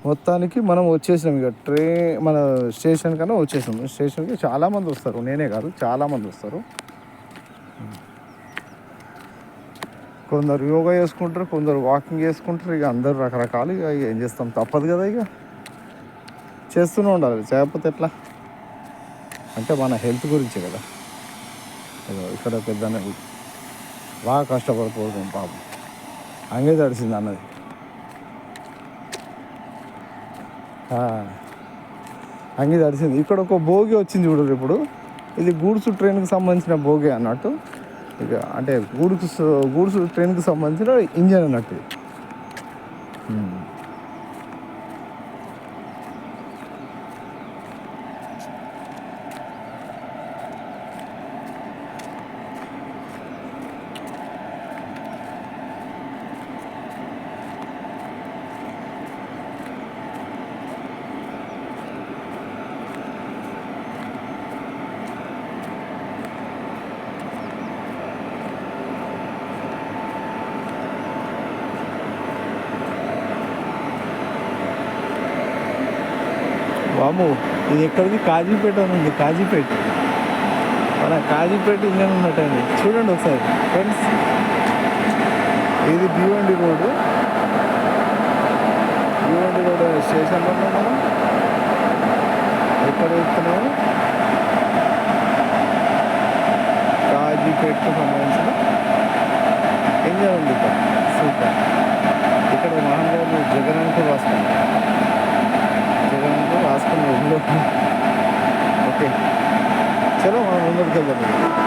మొత్తానికి మనం వచ్చేసాం ఇక మన స్టేషన్ కన్నా వచ్చేసాం. స్టేషన్కి చాలామంది వస్తారు, నేనే కాదు చాలామంది వస్తారు. కొందరు యోగా చేసుకుంటారు, కొందరు వాకింగ్ చేసుకుంటారు. ఇక అందరూ రకరకాలు. ఇక ఏం చేస్తాం, తప్పదు కదా, ఇక చేస్తూనే ఉండాలి. చేయకపోతే ఎట్లా? అంటే మన హెల్త్ గురించే కదా. ఇక్కడ పెద్దనే బాగా కష్టపడిపోతుంది పాపం. అంగే తడిసింది అన్నది. అంగి తడిసింది. ఇక్కడ ఒక భోగి వచ్చింది చూడరు ఇప్పుడు. ఇది గూడ్స్ ట్రైన్కి సంబంధించిన భోగి అన్నట్టు. ఇక అంటే గూడ్స్ ట్రైన్కి సంబంధించిన ఇంజన్ అన్నట్టు. వాము, ఇది ఎక్కడిది? కాజీపేట అని ఉంది. కాజీపేట, మన కాజీపేట ఇంజన్ ఉన్నట్టండి. చూడండి ఒకసారి ఫ్రెండ్స్. ఇది భివండి రోడ్డు. భివండి రోడ్ స్టేషన్లో మనం ఎక్కడ వెళ్తున్నాము? కాజీపేటకు సంబంధించిన ఇంజన్ ఉంది ఇక్కడ. సూపర్. ఇక్కడ మహానుభావులు జగన్ రాసుకున్నారు. రాసుకుని ఓకే, చలో మనం ముందుకు వెళ్దాం.